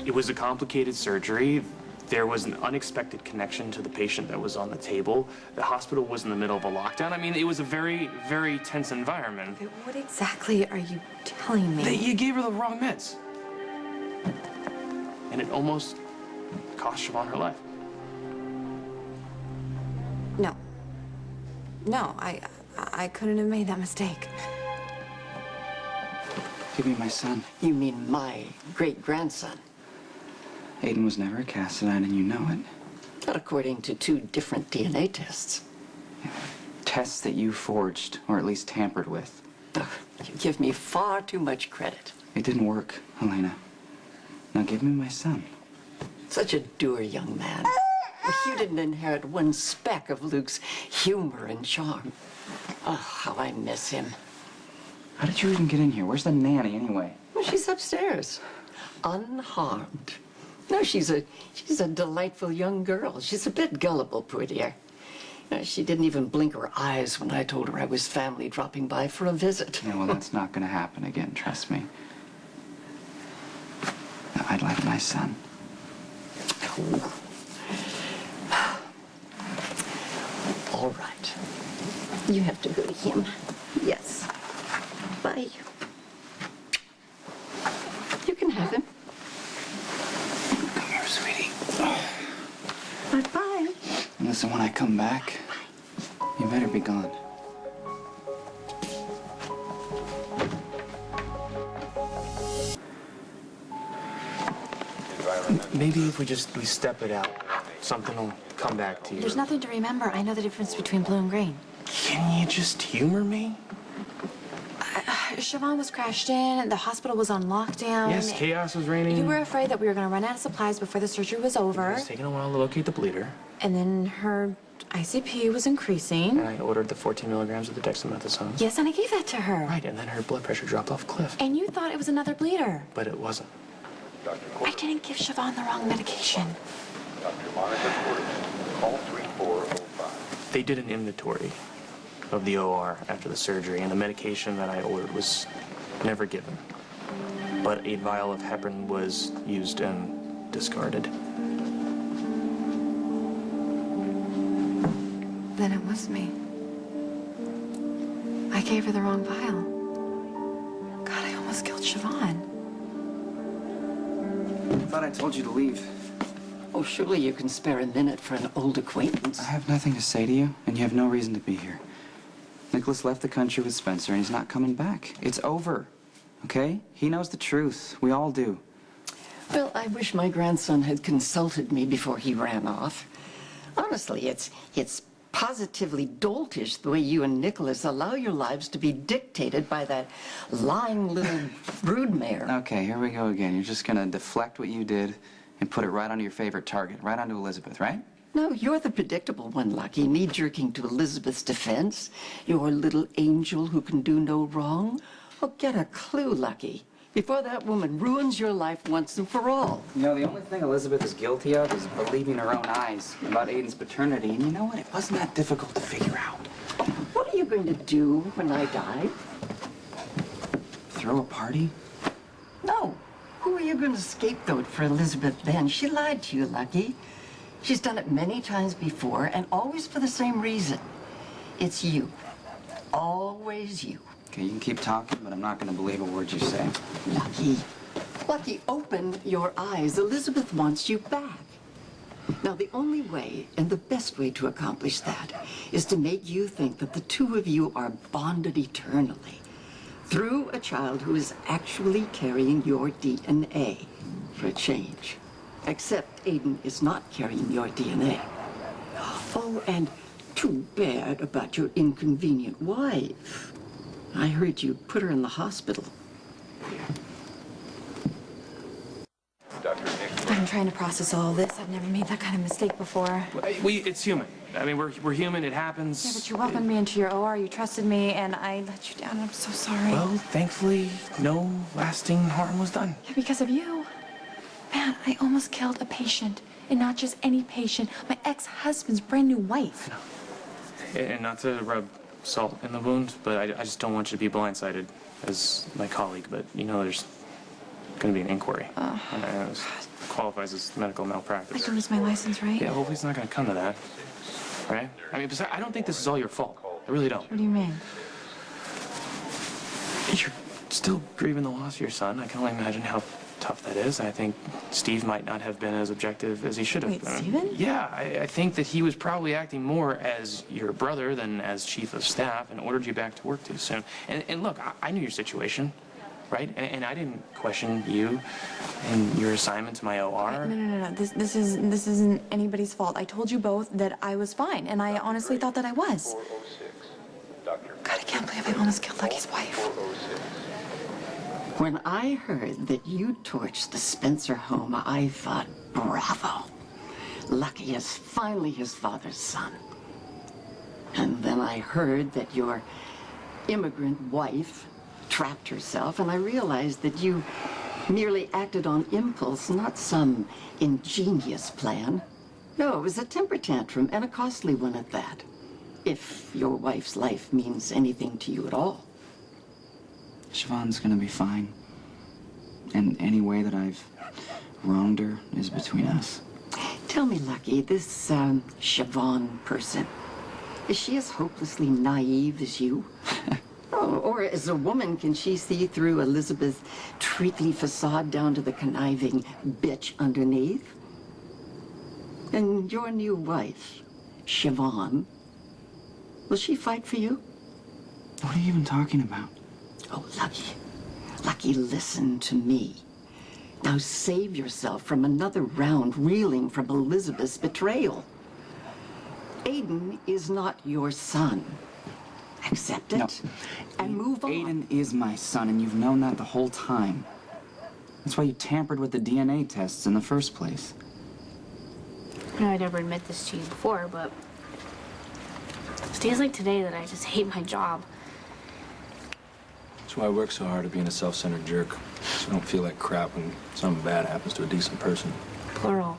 It was a complicated surgery. There was an unexpected connection to the patient that was on the table. The hospital was in the middle of a lockdown. I mean, it was a very, very tense environment. Okay, what exactly are you telling me? You gave her the wrong meds. And it almost cost Siobhan her life. No. No, I couldn't have made that mistake. Give me my son. You mean my great-grandson? Aiden was never a Cassadine, and you know it. Not according to 2 different DNA tests. Yeah. Tests that you forged, or at least tampered with. Ugh, you give me far too much credit. It didn't work, Helena. Now give me my son. Such a dour young man. You didn't inherit one speck of Luke's humor and charm. Oh, how I miss him. How did you even get in here? Where's the nanny, anyway? Well, she's upstairs, unharmed. No, she's a delightful young girl. She's a bit gullible, poor dear. She didn't even blink her eyes when I told her I was family dropping by for a visit. Yeah, well, that's not going to happen again, trust me. Now, I'd like my son. Oh. All right. You have to go to him. Yes. Bye. You can have him. Come here, sweetie. Bye-bye. And listen, when I come back, you better be gone. Maybe if we step it out, something will come back to you. There's nothing to remember. I know the difference between blue and green. Can you just humor me? Siobhan was crashed in, the hospital was on lockdown. Yes, chaos was reigning. You were afraid that we were going to run out of supplies before the surgery was over. It was taking a while to locate the bleeder. And then her ICP was increasing. And I ordered the 14 milligrams of the dexamethasone. Yes, and I gave that to her. Right, and then her blood pressure dropped off a cliff. And you thought it was another bleeder. But it wasn't. I didn't give Siobhan the wrong medication. Dr. Monica's orders. Call 3405. They did an inventory of the OR after the surgery, and the medication that I ordered was never given. But a vial of heparin was used and discarded. Then it was me. I gave her the wrong vial. God, I almost killed Siobhan. I thought I told you to leave. Oh, surely you can spare a minute for an old acquaintance. I have nothing to say to you, and you have no reason to be here. Nicholas left the country with Spencer, and he's not coming back. It's over, okay? He knows the truth. We all do. Well, I wish my grandson had consulted me before he ran off. Honestly, it's positively doltish the way you and Nicholas allow your lives to be dictated by that lying little broodmare. Okay, here we go again. You're just gonna deflect what you did and put it right onto your favorite target, right onto Elizabeth, right? No, you're the predictable one, Lucky. Me jerking to Elizabeth's defense. Your little angel who can do no wrong. Oh, get a clue, Lucky, before that woman ruins your life once and for all. You know, the only thing Elizabeth is guilty of is believing her own eyes about Aiden's paternity. And you know what? It wasn't that difficult to figure out. What are you going to do when I die? Throw a party? No. Who are you going to scapegoat for Elizabeth then? She lied to you, Lucky. She's done it many times before, and always for the same reason. It's you. Always you. Okay, you can keep talking, but I'm not going to believe a word you say. Lucky. Lucky, open your eyes. Elizabeth wants you back. Now, the only way, and the best way to accomplish that, is to make you think that the two of you are bonded eternally through a child who is actually carrying your DNA for a change. Except Aiden is not carrying your DNA. Oh, and too bad about your inconvenient wife. I heard you put her in the hospital. I'm trying to process all of this. I've never made that kind of mistake before. It's human. I mean, we're human. It happens. Yeah, but you welcomed me into your OR. You trusted me, and I let you down. I'm so sorry. Well, thankfully, no lasting harm was done. Yeah, because of you. Man, I almost killed a patient. And not just any patient. My ex-husband's brand new wife. No. And not to rub salt in the wound, but I just don't want you to be blindsided as my colleague. But, you know, there's going to be an inquiry. And it qualifies as medical malpractice. I can lose my license, right? Yeah, hopefully it's not going to come to that. Right? I mean, besides, I don't think this is all your fault. I really don't. What do you mean? You're still grieving the loss of your son. I can only imagine how tough that is. I think Steve might not have been as objective as he should have Wait, been. Steven? Yeah, I think that he was probably acting more as your brother than as chief of staff and ordered you back to work too soon. And look, I knew your situation, right? And I didn't question you and your assignment to my OR. No. This isn't anybody's fault. I told you both that I was fine, and I honestly thought that I was. 406. Dr. God, I can't believe I almost killed Lucky's wife. 406. When I heard that you torched the Spencer home, I thought, bravo. Lucky is finally his father's son. And then I heard that your immigrant wife trapped herself, and I realized that you merely acted on impulse, not some ingenious plan. No, it was a temper tantrum, and a costly one at that. If your wife's life means anything to you at all. Siobhan's gonna be fine. And any way that I've wronged her is between us. Tell me, Lucky, this Siobhan person, is she as hopelessly naive as you? Or as a woman, can she see through Elizabeth's treacly facade down to the conniving bitch underneath? And your new wife, Siobhan, will she fight for you? What are you even talking about? Oh, Lucky, listen to me. Now save yourself from another round reeling from Elizabeth's betrayal. Aiden is not your son. Accept it No. and move on. Aiden is my son, and you've known that the whole time. That's why you tampered with the DNA tests in the first place. I know I never admit this to you before, but it's days like today that I just hate my job. That's why I work so hard at being a self-centered jerk. So I don't feel like crap when something bad happens to a decent person. Plural.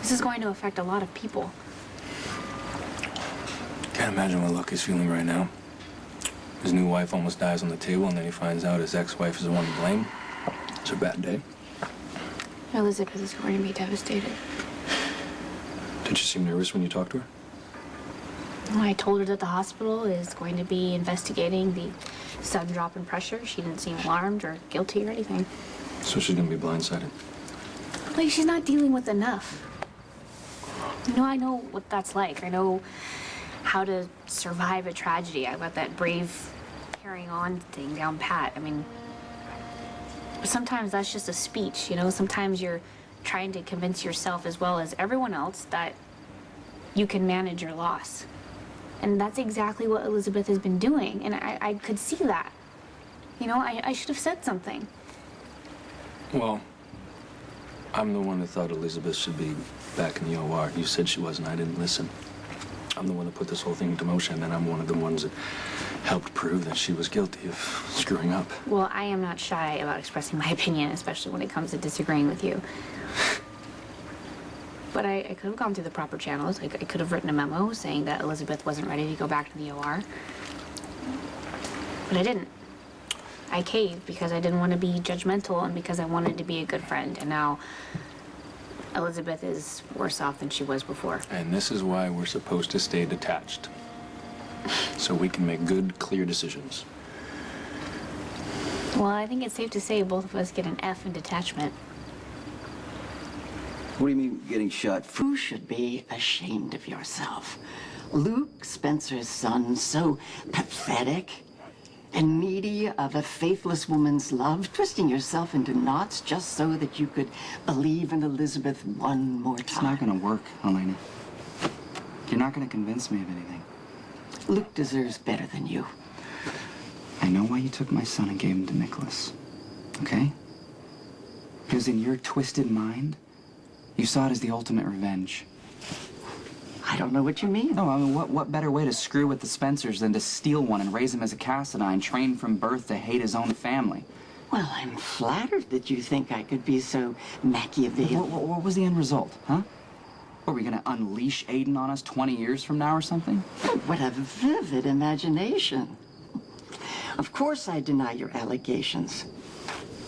This is going to affect a lot of people. Can't imagine what Lucky's feeling right now. His new wife almost dies on the table, and then he finds out his ex-wife is the one to blame. It's a bad day. Elizabeth is going to be devastated. Did she seem nervous when you talked to her? I told her that the hospital is going to be investigating the sudden drop in pressure. She didn't seem alarmed or guilty or anything. So she's gonna be blindsided. Like, she's not dealing with enough. You know, I know what that's like. I know how to survive a tragedy. I got that brave carrying on thing down pat. I mean, but sometimes that's just a speech, you know? Sometimes you're trying to convince yourself as well as everyone else that you can manage your loss. And that's exactly what Elizabeth has been doing. And I could see that. You know, I should have said something. Well, I'm the one that thought Elizabeth should be back in the OR. You said she wasn't. I didn't listen. I'm the one that put this whole thing into motion, and I'm one of the ones that helped prove that she was guilty of screwing up. Well, I am not shy about expressing my opinion, especially when it comes to disagreeing with you. But I could have gone through the proper channels. I could have written a memo saying that Elizabeth wasn't ready to go back to the OR. But I didn't. I caved because I didn't want to be judgmental and because I wanted to be a good friend. And now Elizabeth is worse off than she was before. And this is why we're supposed to stay detached. So we can make good, clear decisions. Well, I think it's safe to say both of us get an F in detachment. What do you mean getting shot? You should be ashamed of yourself. Luke, Spencer's son, so pathetic and needy of a faithless woman's love, twisting yourself into knots just so that you could believe in Elizabeth one more time. It's not gonna work, Helena. You're not gonna convince me of anything. Luke deserves better than you. I know why you took my son and gave him to Nicholas, okay? Because in your twisted mind, you saw it as the ultimate revenge. I don't know what you mean. No, I mean, what better way to screw with the Spencers than to steal one and raise him as a Cassadine, trained from birth to hate his own family? Well, I'm flattered that you think I could be so Machiavellian. What was the end result, huh? Are we gonna unleash Aiden on us 20 years from now or something? What a vivid imagination. Of course I deny your allegations.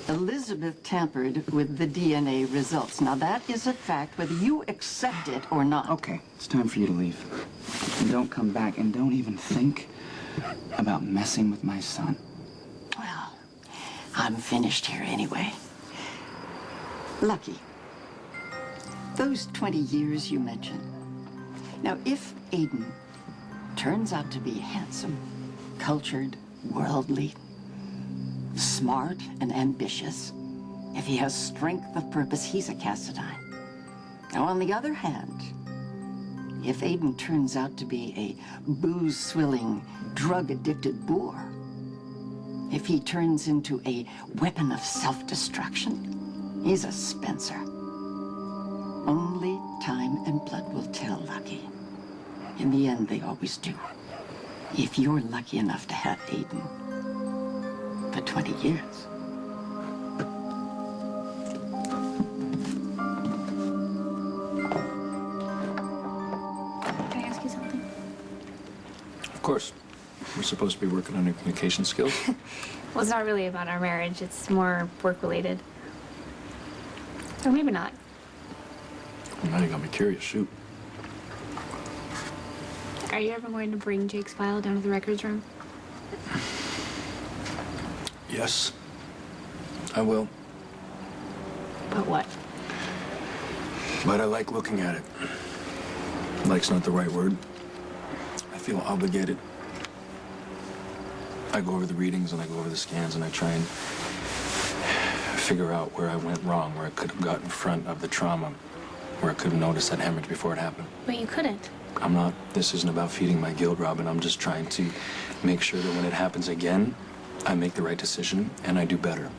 Elizabeth tampered with the DNA results. Now, that is a fact, whether you accept it or not. Okay, it's time for you to leave. And don't come back, and don't even think about messing with my son. Well, I'm finished here anyway. Lucky. Those 20 years you mentioned. Now, if Aiden turns out to be handsome, cultured, worldly, smart and ambitious, if he has strength of purpose, he's a Cassadine. Now, on the other hand, if Aiden turns out to be a booze-swilling, drug-addicted boor, if he turns into a weapon of self-destruction, he's a Spencer. Only time and blood will tell, Lucky. In the end, they always do. If you're lucky enough to have Aiden for 20 years. Can I ask you something? Of course. We're supposed to be working on your communication skills. Well, it's not really about our marriage. It's more work-related. Or maybe not. Well, now you got me curious. Shoot. Are you ever going to bring Jake's file down to the records room? Yes, I will. But what? But I like looking at it. Like's not the right word. I feel obligated. I go over the readings and I go over the scans and I try and figure out where I went wrong, where I could have got in front of the trauma, where I could have noticed that hemorrhage before it happened. But you couldn't. I'm not, this isn't about feeding my guilt, Robin. I'm just trying to make sure that when it happens again, I make the right decision and I do better.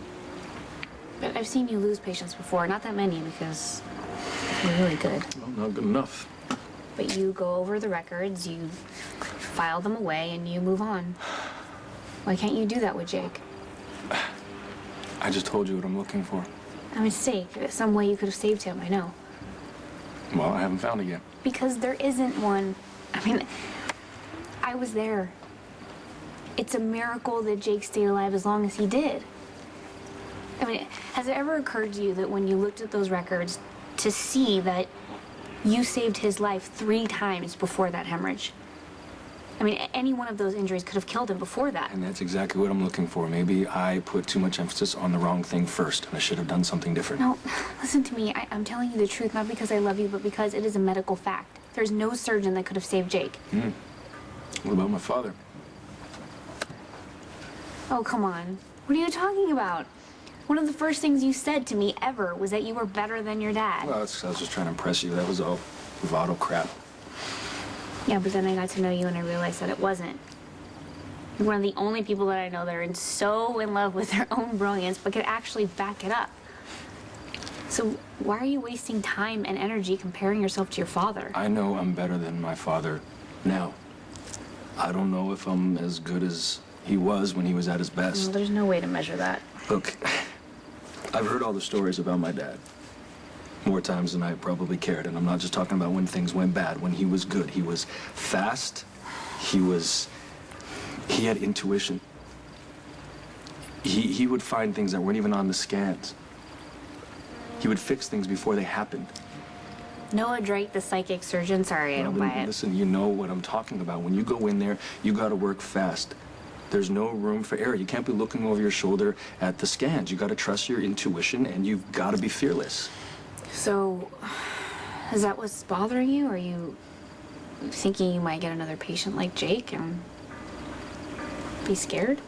But I've seen you lose patients before. Not that many, because you're really good. Well, not good enough. But you go over the records, you file them away, and you move on. Why can't you do that with Jake? I just told you what I'm looking for. A mistake. Some way you could have saved him, I know. Well, I haven't found it yet. Because there isn't one. I mean, I was there. It's a miracle that Jake stayed alive as long as he did. I mean, has it ever occurred to you that when you looked at those records to see that you saved his life 3 times before that hemorrhage? I mean, any one of those injuries could have killed him before that. And that's exactly what I'm looking for. Maybe I put too much emphasis on the wrong thing first, and I should have done something different. No, listen to me. I'm telling you the truth, not because I love you, but because it is a medical fact. There's no surgeon that could have saved Jake. What about my father? Oh, come on. What are you talking about? One of the first things you said to me ever was that you were better than your dad. Well, I was just trying to impress you. That was all bravado crap. Yeah, but then I got to know you and I realized that it wasn't. You're one of the only people that I know that are so in love with their own brilliance but could actually back it up. So why are you wasting time and energy comparing yourself to your father? I know I'm better than my father now. I don't know if I'm as good as he was when he was at his best. Well, there's no way to measure that. Look, I've heard all the stories about my dad. More times than I probably cared. And I'm not just talking about when things went bad. When he was good, he was fast. He had intuition. He would find things that weren't even on the scans. He would fix things before they happened. Noah Drake, the psychic surgeon. Sorry, I don't buy it. Listen, you know what I'm talking about. When you go in there, you got to work fast. There's no room for error. You can't be looking over your shoulder at the scans. You got to trust your intuition, and you've got to be fearless. So, is that what's bothering you? Are you thinking you might get another patient like Jake and be scared?